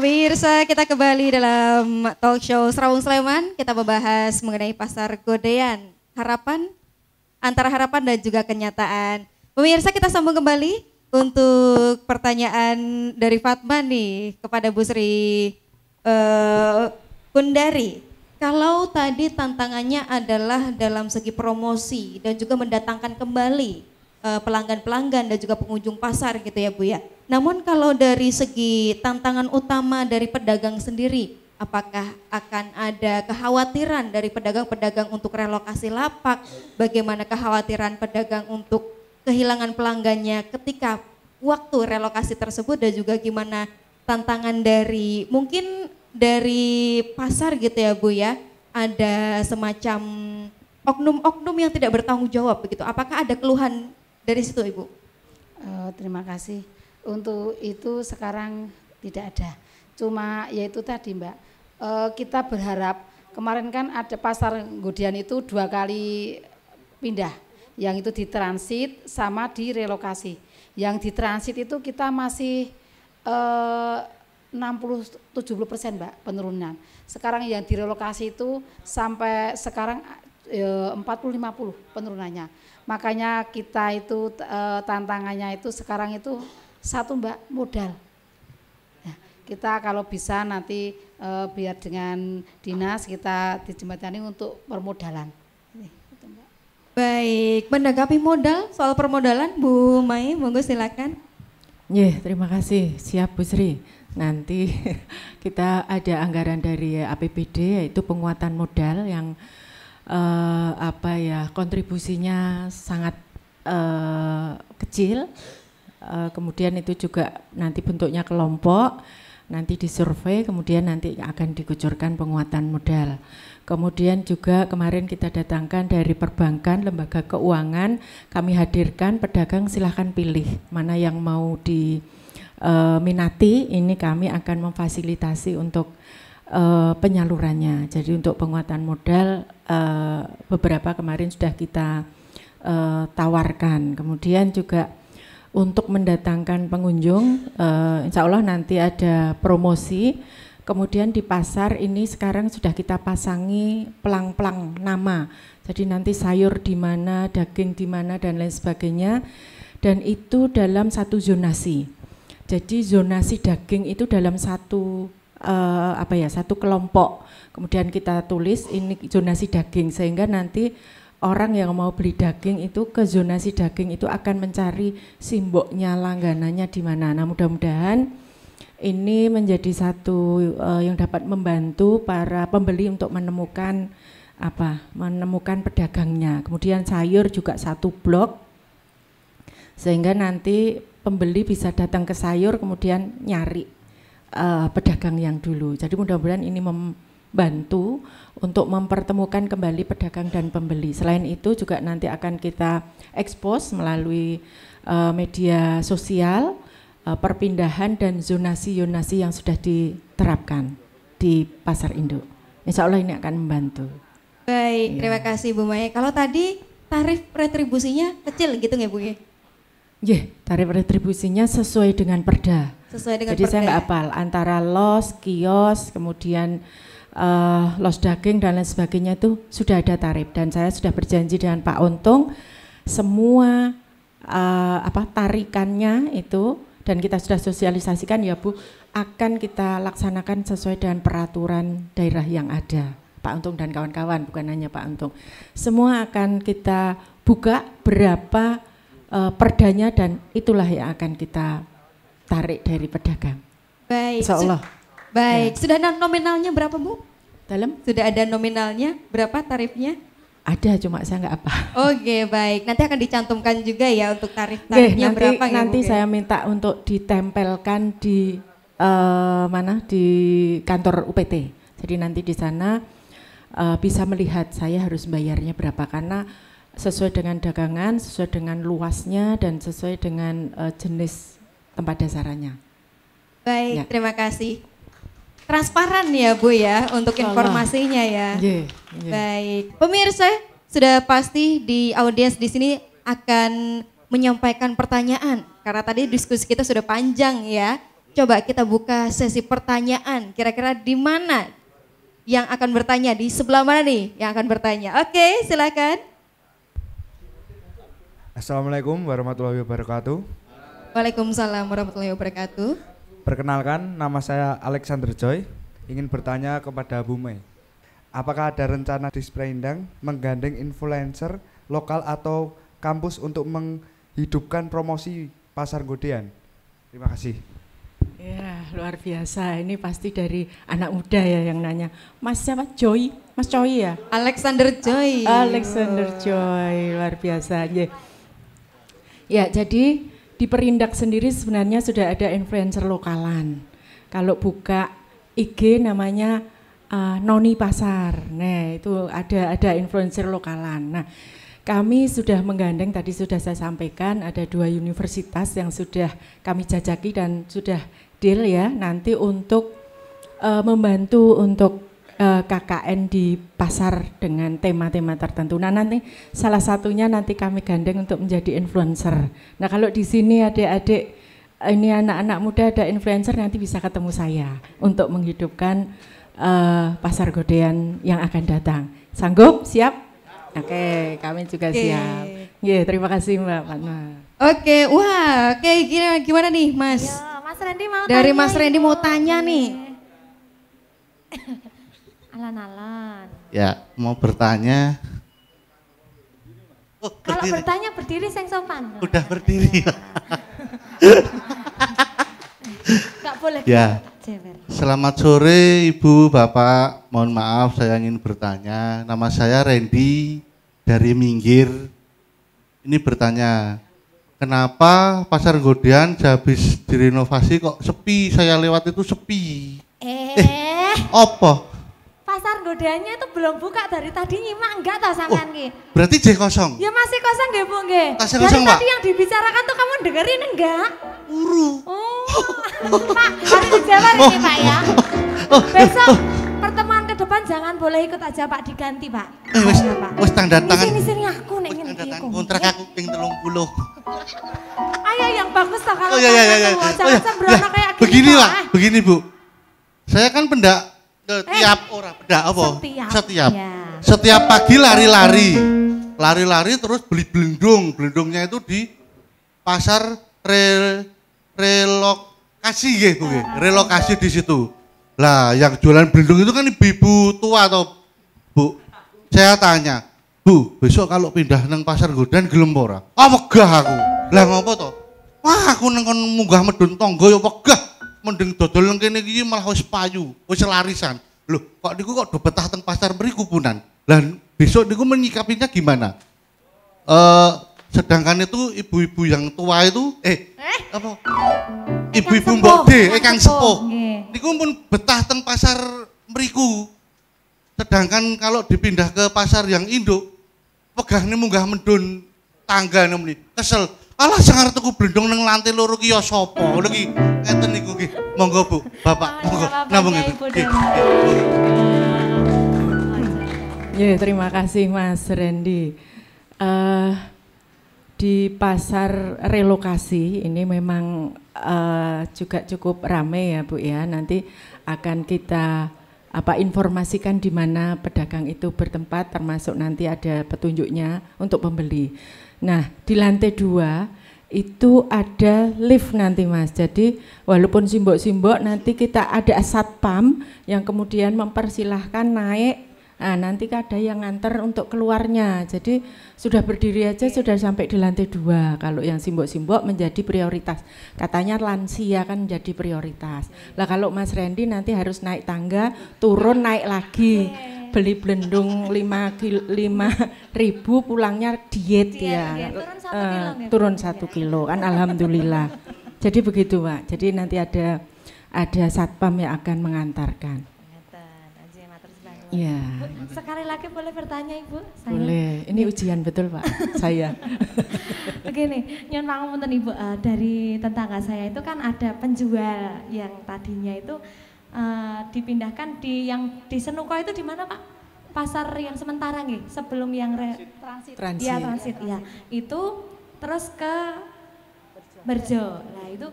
Pemirsa, kita kembali dalam talk show Serawung Sleman. Kita membahas mengenai pasar Godean, harapan, antara harapan dan juga kenyataan. Pemirsa, kita sambung kembali untuk pertanyaan dari Fatma nih kepada Bu Sri Kundari. Kalau tadi tantangannya adalah dalam segi promosi dan juga mendatangkan kembali pelanggan-pelanggan dan juga pengunjung pasar gitu ya Bu ya. Namun kalau dari segi tantangan utama dari pedagang sendiri, apakah akan ada kekhawatiran dari pedagang-pedagang untuk relokasi lapak? Bagaimana kekhawatiran pedagang untuk kehilangan pelanggannya ketika waktu relokasi tersebut, dan juga gimana tantangan dari mungkin dari pasar gitu ya Bu ya, ada semacam oknum-oknum yang tidak bertanggung jawab begitu. Apakah ada keluhan dari situ Ibu? Terima kasih. Untuk itu sekarang tidak ada. Cuma yaitu tadi Mbak, kita berharap, kemarin kan ada pasar Godean itu 2 kali pindah. Yang itu ditransit sama direlokasi. Yang ditransit itu kita masih 60-70% Mbak penurunan. Sekarang yang direlokasi itu sampai sekarang 40-50 penurunannya. Makanya kita itu tantangannya itu sekarang itu satu Mbak, modal. Nah, kita kalau bisa nanti biar dengan dinas kita dijembatani untuk permodalan. Baik, menanggapi modal, soal permodalan Bu Mai, monggo silakan. Terima kasih. Siap Bu Sri. Nanti kita ada anggaran dari APBD yaitu penguatan modal yang kontribusinya sangat kecil. Kemudian itu juga nanti bentuknya kelompok, nanti disurvei, kemudian nanti akan dikucurkan penguatan modal. Kemudian juga kemarin kita datangkan dari perbankan, lembaga keuangan, kami hadirkan pedagang silahkan pilih mana yang mau diminati, ini kami akan memfasilitasi untuk penyalurannya. Jadi untuk penguatan modal beberapa kemarin sudah kita tawarkan. Kemudian juga untuk mendatangkan pengunjung, insya Allah nanti ada promosi. Kemudian di pasar ini sekarang sudah kita pasangi pelang-pelang nama. Jadi nanti sayur di mana, daging di mana dan lain sebagainya. Dan itu dalam satu zonasi. Jadi zonasi daging itu dalam satu kelompok. Kemudian kita tulis ini zonasi daging, sehingga nanti orang yang mau beli daging itu ke zonasi daging itu akan mencari simboknya, langganannya di mana. Nah, mudah-mudahan ini menjadi satu yang dapat membantu para pembeli untuk menemukan pedagangnya. Kemudian sayur juga satu blok, sehingga nanti pembeli bisa datang ke sayur kemudian nyari pedagang yang dulu. Jadi mudah-mudahan ini membantu untuk mempertemukan kembali pedagang dan pembeli. Selain itu juga nanti akan kita expose melalui media sosial perpindahan dan zonasi-zonasi yang sudah diterapkan di pasar induk. Insya Allah ini akan membantu. Baik, terima kasih Bu Maya. Kalau tadi tarif retribusinya kecil gitu nggak Bu ya? Tarif retribusinya sesuai dengan perda. Sesuai dengan Jadi perda. saya nggak hafal antara los, kios, kemudian los daging dan lain sebagainya itu sudah ada tarif, dan saya sudah berjanji dengan Pak Untung semua tarikannya itu, dan kita sudah sosialisasikan ya Bu, akan kita laksanakan sesuai dengan peraturan daerah yang ada. Pak Untung dan kawan-kawan, bukan hanya Pak Untung. Semua akan kita buka berapa perdanya, dan itulah yang akan kita tarik dari pedagang. Baik. Insya Allah. Baik, sudah ada nominalnya berapa Bu? Sudah ada nominalnya berapa tarifnya? Ada, cuma saya nggak apa. Oke, baik. Nanti akan dicantumkan juga ya untuk tarifnya berapa ya. Nanti saya minta untuk ditempelkan di di kantor UPT. Jadi nanti di sana bisa melihat saya harus bayarnya berapa, karena sesuai dengan dagangan, sesuai dengan luasnya, dan sesuai dengan jenis tempat dasarannya. Baik, terima kasih. Transparan ya Bu ya untuk informasinya ya. Baik, pemirsa sudah pasti di audiens di sini akan menyampaikan pertanyaan karena tadi diskusi kita sudah panjang ya. coba kita buka sesi pertanyaan. Kira-kira di mana yang akan bertanya? Di sebelah mana nih yang akan bertanya? Oke, silakan. Assalamualaikum warahmatullahi wabarakatuh. Waalaikumsalam warahmatullahi wabarakatuh. Perkenalkan, nama saya Alexander Joy. Ingin bertanya kepada Bu Mei. Apakah ada rencana di Sprindang menggandeng influencer lokal atau kampus untuk menghidupkan promosi Pasar Godean? Terima kasih. Ya, luar biasa. Ini pasti dari anak muda ya yang nanya. Mas siapa? Joy? Mas Joy ya? Alexander Joy. Alexander Joy, luar biasa. Ya, jadi di Perindak sendiri sebenarnya sudah ada influencer lokalan. Kalau buka IG namanya Noni Pasar. Nah, itu ada influencer lokalan. Nah, kami sudah menggandeng, tadi sudah saya sampaikan, ada 2 universitas yang sudah kami jajaki dan sudah deal ya, nanti untuk membantu untuk KKN di pasar dengan tema-tema tertentu. Nah, nanti salah satunya nanti kami gandeng untuk menjadi influencer. Nah, kalau di sini adik-adik, ini anak-anak muda ada influencer, nanti bisa ketemu saya untuk menghidupkan Pasar Godean yang akan datang. Sanggup? Siap? Oke, kami juga siap. Yeah, terima kasih Mbak Fatma. Oke, wah, gimana nih Mas? Ya, Mas Randy mau Dari tanya Mas Randy mau tanya nih. Alan-alan. Ya, mau bertanya. Oh, Kalau berdiri. bertanya berdiri sing sopan. Udah berdiri. Gak boleh. Ya. Jewer. Selamat sore Ibu, Bapak. Mohon maaf saya ingin bertanya. Nama saya Randy dari Minggir. Ini bertanya, kenapa Pasar Godean habis direnovasi kok sepi? Saya lewat itu sepi. Apa? Pasar Godeannya itu belum buka dari tadi, nyimak enggak tau sampean ki? Berarti J kosong. Ya masih kosong nggih Bu nggih. Masih Dari kosong, Pak? tadi yang dibicarakan tuh kamu dengerin enggak? Uru. Oh, Pak, harus dijawab ini Pak ya. Besok pertemuan ke depan jangan boleh ikut aja Pak, diganti Pak. Wis Ya, Pak. wis tanda tangan. Sini aku nek Wis tanda ngendi tangan iku. kontrak aku ping 30. Ayo yang bagus toh kalau Oh ya. jangan sembrono kayak gini. Begini toh, Pak, begini Bu. Saya kan pendak tiap orang pendak apa? Setiap. Ya. Setiap pagi lari-lari. Lari-lari terus beli belendung. Belendungnya itu di pasar relokasi nggih Bu nggih. Relokasi di situ. Lah yang jualan belendung itu kan ibu-ibu tua atau Bu. Saya tanya, Bu, besok kalau pindah nang Pasar Godean gelem ora? Ah wegah aku. Lah ngopo to? Wah aku nang kon munggah medun tangga ya wegah. Mending dodol nang kene iki malah wis payu, wis larisan. Loh, kok niku kok do betah teng pasar mriku punan. Lah besok niku menyikapinya gimana? Sedangkan itu ibu-ibu yang tua itu apa? Ibu-ibu mbokde, Kang Sepuh. Niku pun betah teng pasar mriku. Sedangkan kalau dipindah ke pasar yang induk, pegahne munggah medun tangga nemeni. Kesel. Alah sangar tuku blendong nang lantai loro ki ya sapa? Ngono ki ngeten niku nggih. Monggo Bu, Bapak, monggo. Nambung itu. Ya, terima kasih Mas Randy. Di pasar relokasi ini memang juga cukup ramai ya Bu ya. Nanti akan kita informasikan di mana pedagang itu bertempat, termasuk nanti ada petunjuknya untuk pembeli. Nah, di lantai 2 itu ada lift nanti Mas. Jadi walaupun simbok-simbok nanti kita ada satpam yang kemudian mempersilahkan naik. Nah, nanti ada yang nganter untuk keluarnya. Jadi sudah berdiri aja sudah sampai di lantai 2. Kalau yang simbok-simbok menjadi prioritas. Katanya lansia kan menjadi prioritas. Lah kalau Mas Randy nanti harus naik tangga, turun naik lagi. Beli belendung 5.000 pulangnya diet ya. Turun 1 kilo kan alhamdulillah. Jadi begitu Pak. Jadi nanti ada satpam yang akan mengantarkan. Ya. Sekali lagi boleh bertanya Ibu? Saya. Boleh. Ini ujian betul Pak. Saya. Begini, nyon pangapunten Ibu, dari tetangga saya itu kan ada penjual yang tadinya itu dipindahkan di Senuko itu di mana Pak? Pasar yang sementara nih, sebelum yang transit. Transit. Ya transit ya. Itu terus ke Berjo. Nah itu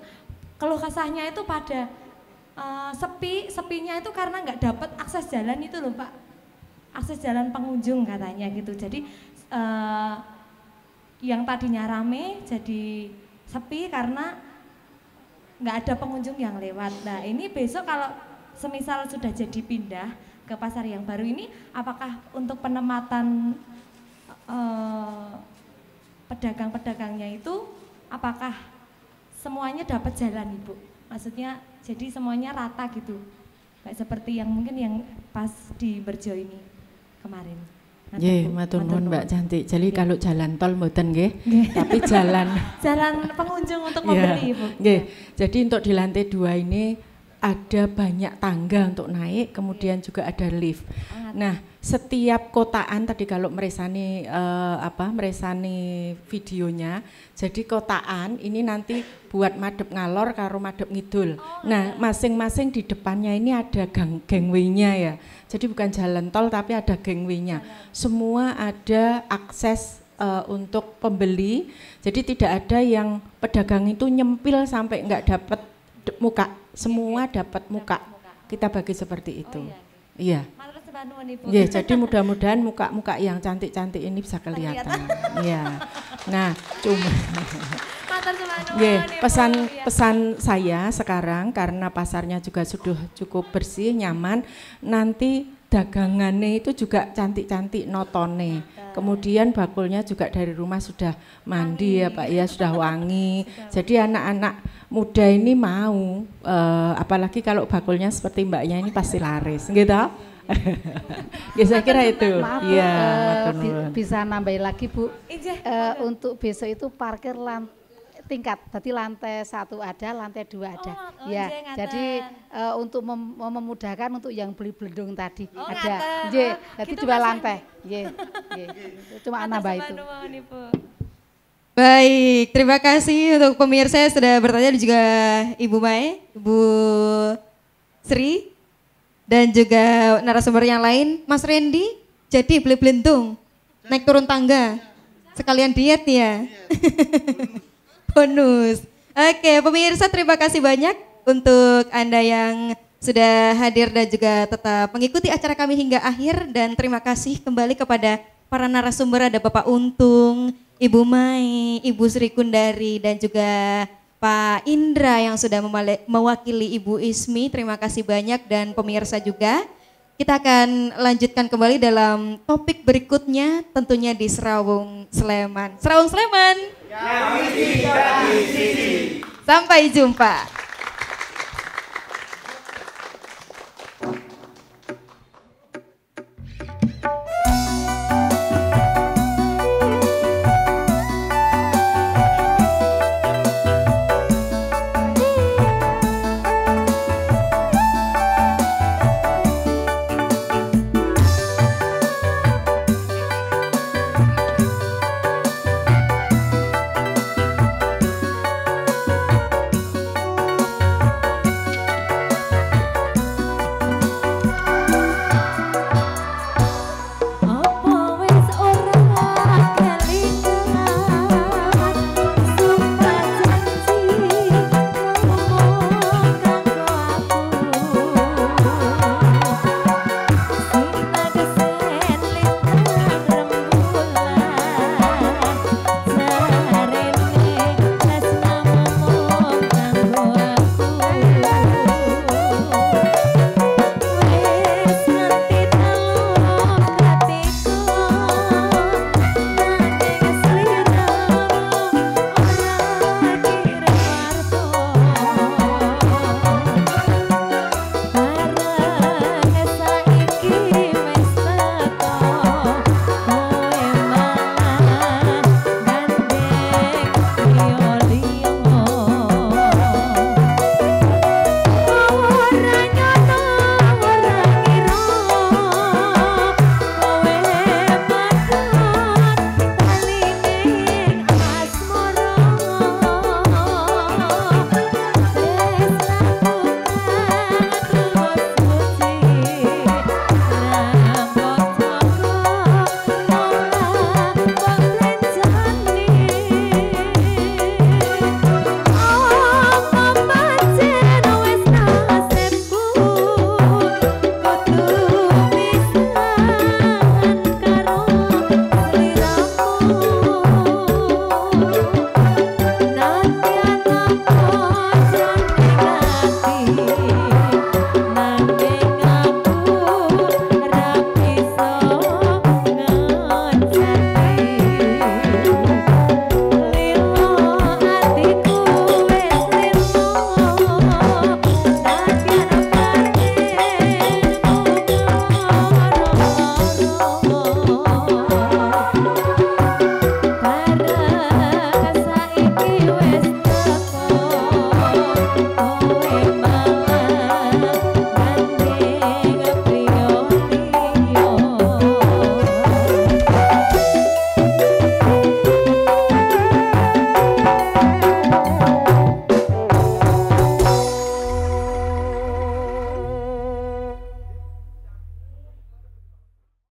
keluh kesahnya itu pada sepinya itu karena nggak dapat akses jalan itu loh Pak, akses jalan pengunjung katanya gitu. Jadi yang tadinya rame jadi sepi karena nggak ada pengunjung yang lewat. Nah ini besok kalau semisal sudah jadi pindah ke pasar yang baru ini, apakah untuk penempatan pedagang-pedagangnya itu apakah semuanya dapat jalan Ibu? Maksudnya jadi semuanya rata gitu, kayak seperti yang mungkin yang pas di Berjo ini kemarin. Nggih, matur nuwun Mbak Cantik. Jadi kalau jalan tol mboten nggih, tapi jalan pengunjung untuk membeli Ibu. Nggih. Jadi untuk di lantai 2 ini ada banyak tangga untuk naik, kemudian juga ada lift. Nah, setiap kotaan tadi kalau meresani meresani videonya, jadi kotaan ini nanti buat madep ngalor karo madep ngidul. Nah, masing-masing di depannya ini ada gangway-nya ya. Jadi bukan jalan tol tapi ada gangway-nya. Semua ada akses untuk pembeli. Jadi tidak ada yang pedagang itu nyempil sampai enggak dapat muka. Semua dapat muka. Kita bagi seperti itu. Iya. Iya, jadi mudah-mudahan muka-muka yang cantik-cantik ini bisa kelihatan. Iya. Nah, cuma pesan saya sekarang karena pasarnya juga sudah cukup bersih, nyaman, nanti dagangannya itu juga cantik-cantik notone. Kemudian bakulnya juga dari rumah sudah mandi ya Pak ya, sudah wangi. Jadi anak-anak muda ini mau, apalagi kalau bakulnya seperti mbaknya ini pasti laris, gitu. Ya saya kira itu. Iya. Bisa nambahin lagi Bu. Untuk besok itu parkir tingkat, jadi lantai 1 ada, lantai 2 ada. Ya, jadi untuk memudahkan untuk yang beli belendung tadi ada. Jadi gitu 2 lantai. Cuma nambah itu. Baik, terima kasih untuk pemirsa yang sudah bertanya dan juga Ibu Mae, Ibu Sri, dan juga narasumber yang lain. Mas Randy, jadi beli belendung, naik turun tangga, sekalian diet ya. Bonus. Oke, pemirsa terima kasih banyak untuk Anda yang sudah hadir dan juga tetap mengikuti acara kami hingga akhir, dan terima kasih kembali kepada para narasumber, ada Bapak Untung, Ibu Mai, Ibu Sri Kundari, dan juga Pak Indra yang sudah mewakili Ibu Ismi. Terima kasih banyak, dan pemirsa juga. Kita akan lanjutkan kembali dalam topik berikutnya, tentunya di Serawung Sleman. Serawung Sleman. Sampai jumpa.